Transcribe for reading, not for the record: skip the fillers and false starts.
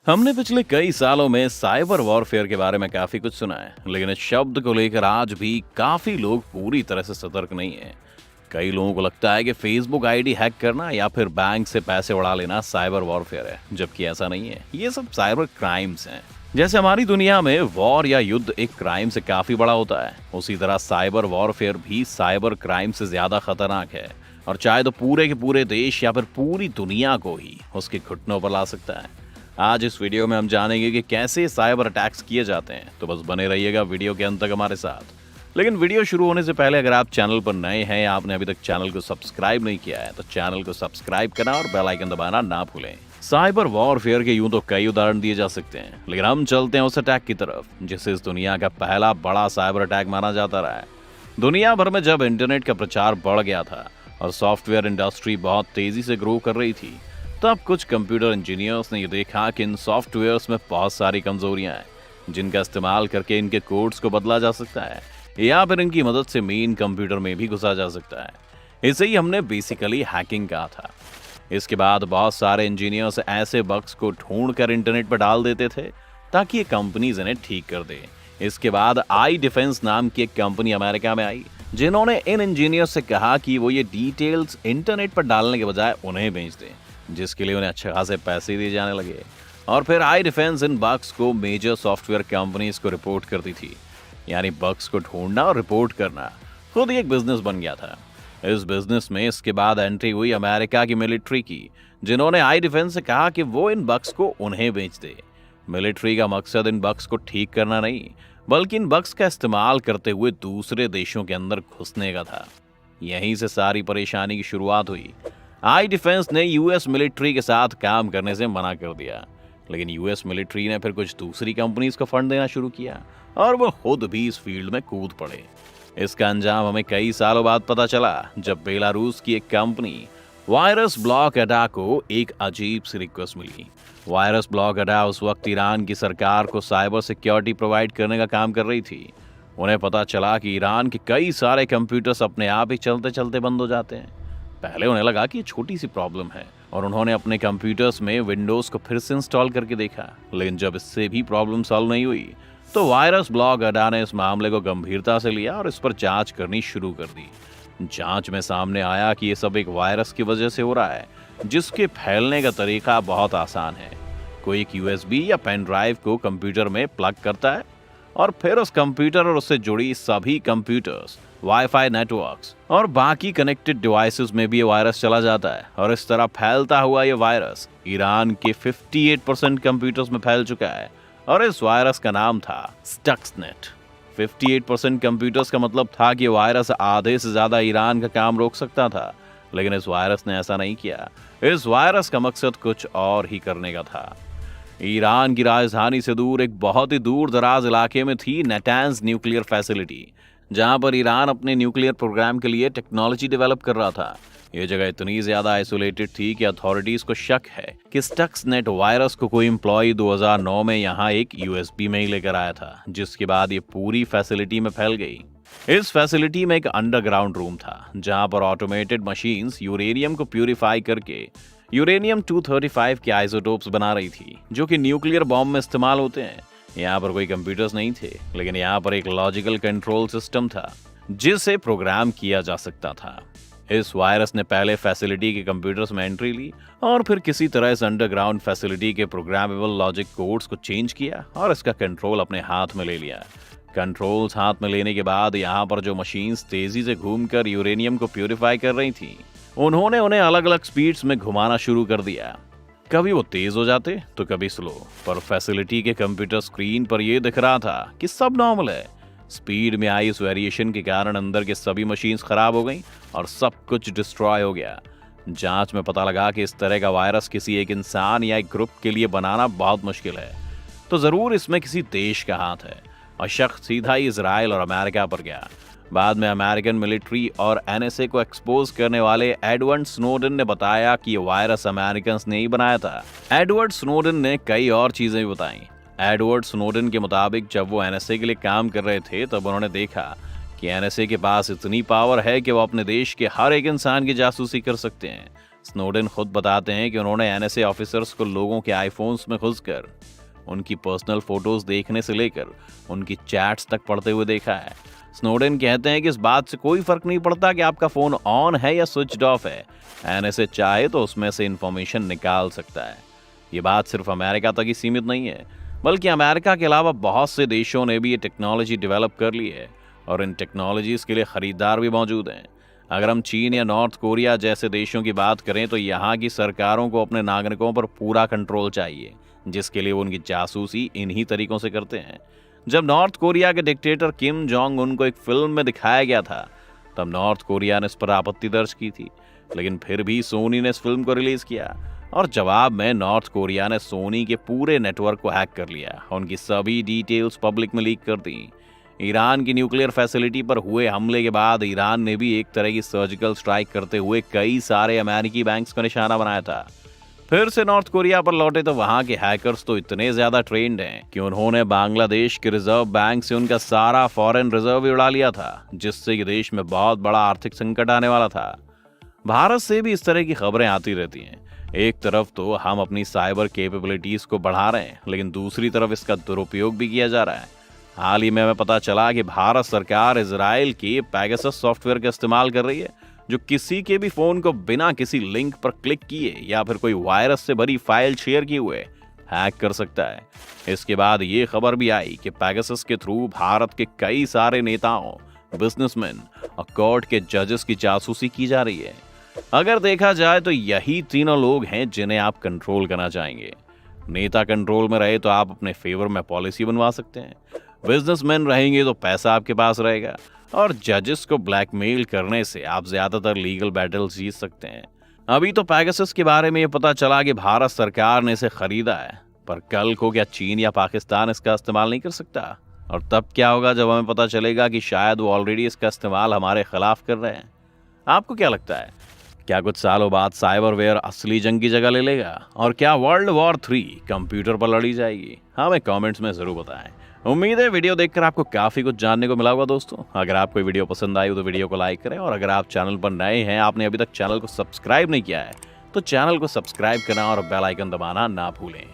हमने पिछले कई सालों में साइबर वॉरफेयर के बारे में काफी कुछ सुना है, लेकिन इस शब्द को लेकर आज भी काफी लोग पूरी तरह से सतर्क नहीं है। कई लोगों को लगता है कि फेसबुक आईडी हैक करना या फिर बैंक से पैसे उड़ा लेना साइबर वॉरफेयर है, जबकि ऐसा नहीं है। ये सब साइबर क्राइम्स हैं। जैसे हमारी दुनिया में वॉर या युद्ध एक क्राइम से काफी बड़ा होता है, उसी तरह साइबर वॉरफेयर भी साइबर क्राइम से ज्यादा खतरनाक है और चाहे तो पूरे के पूरे देश या फिर पूरी दुनिया को ही उसके घुटनों पर ला सकता है। आज इस वीडियो में हम जानेंगे कि कैसे साइबर अटैक्स किए जाते हैं, तो बस बने रहिएगा वीडियो के अंत तक हमारे साथ। लेकिन वीडियो शुरू होने से पहले अगर आप चैनल पर नए हैं या आपने अभी तक चैनल को सब्सक्राइब नहीं किया है तो चैनल को सब्सक्राइब करना और बेल आइकन दबाना ना भूलें। साइबर वॉरफेयर के यूं तो कई उदाहरण दिए जा सकते हैं, लेकिन हम चलते हैं उस अटैक की तरफ जिसे इस दुनिया का पहला बड़ा साइबर अटैक माना जाता रहा है। दुनिया भर में जब इंटरनेट का प्रचार बढ़ गया था और सॉफ्टवेयर इंडस्ट्री बहुत तेजी से ग्रो कर रही थी, तब कुछ कंप्यूटर इंजीनियर्स ने ये देखा कि इन सॉफ्टवेयर्स में बहुत सारी कमजोरियां हैं जिनका इस्तेमाल करके इनके कोड्स को बदला जा सकता है या फिर इनकी मदद से मेन कंप्यूटर में भी घुसा जा सकता है। इसे ही हमने बेसिकली हैकिंग कहा था। इसके बाद बहुत सारे इंजीनियर्स ऐसे बग्स को ढूंढ कर इंटरनेट पर डाल देते थे ताकि ये कंपनीज इन्हें ठीक कर दे। इसके बाद आई डिफेंस नाम की एक कंपनी अमेरिका में आई, जिन्होंने इन इंजीनियर्स से कहा कि वो ये डिटेल्स इंटरनेट पर डालने के बजाय उन्हें भेज दें, जिसके लिए उन्हें अच्छे खासे पैसे दिए जाने लगे। और फिर आई डिफेंस इन बग्स को मेजर सॉफ्टवेयर कंपनीज को रिपोर्ट करती थी, यानी बग्स को ढूंढना और रिपोर्ट करना खुद ही एक बिजनेस बन गया था। इस बिजनेस में इसके बाद एंट्री हुई अमेरिका की मिलिट्री की, जिन्होंने आई डिफेंस से कहा कि वो इन बग्स को उन्हें बेच दे। मिलिट्री का मकसद इन बग्स को ठीक करना नहीं, बल्कि इन बग्स का इस्तेमाल करते हुए दूसरे देशों के अंदर घुसने का था। यहीं से सारी परेशानी की शुरुआत हुई। आई डिफेंस ने यूएस मिलिट्री के साथ काम करने से मना कर दिया, लेकिन यूएस मिलिट्री ने फिर कुछ दूसरी कंपनीज को फंड देना शुरू किया और वो खुद भी इस फील्ड में कूद पड़े। इसका अंजाम हमें कई सालों बाद पता चला, जब बेलारूस की एक कंपनी वायरस ब्लॉक अड्डा को एक अजीब सी रिक्वेस्ट मिली। वायरस ब्लॉक अड्डा उस वक्त ईरान की सरकार को साइबर सिक्योरिटी प्रोवाइड करने का काम कर रही थी। उन्हें पता चला कि ईरान के कई सारे कंप्यूटर्स अपने आप ही चलते चलते बंद हो जाते हैं। पहले उन्हें लगा कि ये छोटी सी प्रॉब्लम है और उन्होंने अपने कंप्यूटर्स में विंडोज को फिर से इंस्टॉल करके देखा, लेकिन जब इससे भी प्रॉब्लम सॉल्व नहीं हुई तो वायरस ब्लॉक अड्डा ने इस मामले को गंभीरता से लिया और इस पर जांच करनी शुरू कर दी। जांच में सामने आया कि ये सब एक वायरस की वजह से हो रहा है, जिसके फैलने का तरीका बहुत आसान है। कोई एक यूएसबी या पेन ड्राइव को कंप्यूटर में प्लग करता है और फिर उस कंप्यूटर और उससे जुड़ी सभी कंप्यूटर्स, वाईफाई नेटवर्क्स और बाकी कनेक्टेड डिवाइसेस में भी ये वायरस चला जाता है और इस तरह फैलता हुआ ये वायरस ईरान के 58% कंप्यूटर्स में फैल चुका है और इस वायरस का नाम था स्टक्सनेट। 58% कंप्यूटर्स का मतलब था कि वायरस आधे से ज्यादा ईरान का काम रोक सकता था, लेकिन इस वायरस ने ऐसा नहीं किया। इस वायरस का मकसद कुछ और ही करने का था। ईरान की राजधानी से दूर एक बहुत ही दूर दराज इलाके में थी नेटांज न्यूक्लियर फैसिलिटी, जहां पर ईरान अपने न्यूक्लियर प्रोग्राम के लिए टेक्नोलॉजी डेवलप कर रहा था। यह जगह इतनी ज्यादा आइसोलेटेड थी कि अथॉरिटीज को शक है कि स्टक्सनेट वायरस को कोई एम्प्लॉय 2009 में यहां एक यूएसबी में ही लेकर आया था, जिसके बाद ये पूरी फैसिलिटी में फैल गई। इस फैसिलिटी में एक अंडरग्राउंड रूम था, जहां पर ऑटोमेटेड मशीन्स यूरेनियम को प्यूरिफाई करके यूरेनियम 235 के आइसोटोप्स बना रही थी, जो कि न्यूक्लियर बॉम्ब में इस्तेमाल होते हैं। यहाँ पर कोई कंप्यूटर्स नहीं थे, लेकिन यहाँ पर एक लॉजिकल कंट्रोल सिस्टम था जिसे प्रोग्राम किया जा सकता था। इस वायरस ने पहले फैसिलिटी के कंप्यूटर्स में एंट्री ली और फिर किसी तरह इस अंडरग्राउंड फैसिलिटी के प्रोग्रामेबल लॉजिक कोड्स को चेंज किया और इसका कंट्रोल अपने हाथ में ले लिया। कंट्रोल्स हाथ में लेने के बाद यहाँ पर जो मशीन्स तेजी से घूमकर यूरेनियम को प्यूरिफाई कर रही थी, उन्होंने उन्हें अलग अलग स्पीड्स में घुमाना शुरू कर दिया। कभी वो तेज हो जाते तो कभी स्लो, पर फैसिलिटी के कंप्यूटर स्क्रीन पर यह दिख रहा था कि सब नॉर्मल है। स्पीड में आई इस वेरिएशन के कारण अंदर के सभी मशीन्स खराब हो गईं और सब कुछ डिस्ट्रॉय हो गया। जांच में पता लगा कि इस तरह का वायरस किसी एक इंसान या एक ग्रुप के लिए बनाना बहुत मुश्किल है, तो जरूर इसमें किसी देश का हाथ है और शक सीधा ही इजराइल और अमेरिका पर गया। बाद में अमेरिकन मिलिट्री और एनएसए को एक्सपोज करने वाले एडवर्ड स्नोडेन ने बताया कि ये वायरस अमेरिकन ने ही बनाया था। एडवर्ड स्नोडेन ने कई और चीजें भी बताई। एडवर्ड स्नोडेन के मुताबिक जब वो एनएसए के लिए काम कर रहे थे तब उन्होंने देखा कि एनएसए के पास इतनी पावर है कि वो अपने देश के हर एक इंसान की जासूसी कर सकते हैं। स्नोडेन खुद बताते हैं कि उन्होंने एनएसए ऑफिसर्स को लोगों के आईफोन्स में घुसकर उनकी पर्सनल फोटोज देखने से लेकर उनकी चैट्स तक पढ़ते हुए देखा है। स्नोडेन कहते हैं कि इस बात से कोई फर्क नहीं पड़ता कि आपका फोन ऑन है या स्विच्ड ऑफ है, एनएसए चाहे तो उसमें से इंफॉर्मेशन निकाल सकता है। ये बात सिर्फ अमेरिका तक ही सीमित नहीं है, बल्कि अमेरिका के अलावा बहुत से देशों ने भी ये टेक्नोलॉजी डेवलप कर ली है और इन टेक्नोलॉजीज के लिए खरीदार भी मौजूद हैं। अगर हम चीन या नॉर्थ कोरिया जैसे देशों की बात करें तो यहाँ की सरकारों को अपने नागरिकों पर पूरा कंट्रोल चाहिए, जिसके लिए वो उनकी जासूसी इन्हीं तरीकों से करते हैं। जब नॉर्थ कोरिया के डिक्टेटर किम जोंग उन को एक फिल्म में दिखाया गया था, तब नॉर्थ कोरिया ने इस पर आपत्ति दर्ज की थी, लेकिन फिर भी सोनी ने इस फिल्म को रिलीज किया और जवाब में नॉर्थ कोरिया ने सोनी के पूरे नेटवर्क को हैक कर लिया, उनकी सभी डिटेल्स पब्लिक में लीक कर दी। ईरान की न्यूक्लियर फैसिलिटी पर हुए हमले के बाद ईरान ने भी एक तरह की सर्जिकल स्ट्राइक करते हुए कई सारे अमेरिकी बैंक्स का निशाना बनाया था। फिर से नॉर्थ कोरिया पर लौटे तो वहां के हैकर्स तो इतने ज्यादा ट्रेंड हैं कि उन्होंने बांग्लादेश के रिजर्व बैंक से उनका सारा फॉरेन रिजर्व भी उड़ा लिया था, जिससे कि देश में बहुत बड़ा आर्थिक संकट आने वाला था। भारत से भी इस तरह की खबरें आती रहती हैं। एक तरफ तो हम अपनी साइबर कैपेबिलिटीज को बढ़ा रहे हैं, लेकिन दूसरी तरफ इसका दुरुपयोग भी किया जा रहा है। हाल ही में हमें पता चला कि भारत सरकार इजराइल के पेगासस सॉफ्टवेयर का इस्तेमाल कर रही है, जो किसी के भी फोन को बिना किसी लिंक पर क्लिक किए या फिर कोई वायरस से भरी फाइल शेयर किए हुए हैक कर सकता है। इसके बाद ये खबर भी आई कि पेगासस के थ्रू भारत के कई सारे नेताओं, बिजनेसमैन और कोर्ट के जजेस की जासूसी की जा रही है। अगर देखा जाए तो यही तीनों लोग हैं जिन्हें आप कंट्रोल करना चाहेंगे। नेता कंट्रोल में रहे तो आप अपने फेवर में पॉलिसी बनवा सकते हैं, बिजनेसमैन रहेंगे तो पैसा आपके पास रहेगा, और जजेस को ब्लैकमेल करने से आप ज्यादातर लीगल बैटल्स जीत सकते हैं। अभी तो पेगासस के बारे में ये पता चला कि भारत सरकार ने इसे खरीदा है, पर कल को क्या चीन या पाकिस्तान इसका इस्तेमाल नहीं कर सकता? और तब क्या होगा जब हमें पता चलेगा कि शायद वो ऑलरेडी इसका इस्तेमाल हमारे खिलाफ कर रहे हैं? आपको क्या लगता है? क्या कुछ सालों बाद साइबरवेयर असली जंग की जगह ले लेगा? और क्या वर्ल्ड वॉर 3 कंप्यूटर पर लड़ी जाएगी? हमें कमेंट्स में जरूर बताएं। उम्मीद है वीडियो देखकर आपको काफी कुछ जानने को मिला होगा दोस्तों। अगर आपको वीडियो पसंद आई हो तो वीडियो को लाइक करें, और अगर आप चैनल पर नए हैं, आपने अभी तक चैनल को सब्सक्राइब नहीं किया है, तो चैनल को सब्सक्राइब करना और बेल आइकन दबाना ना भूलें।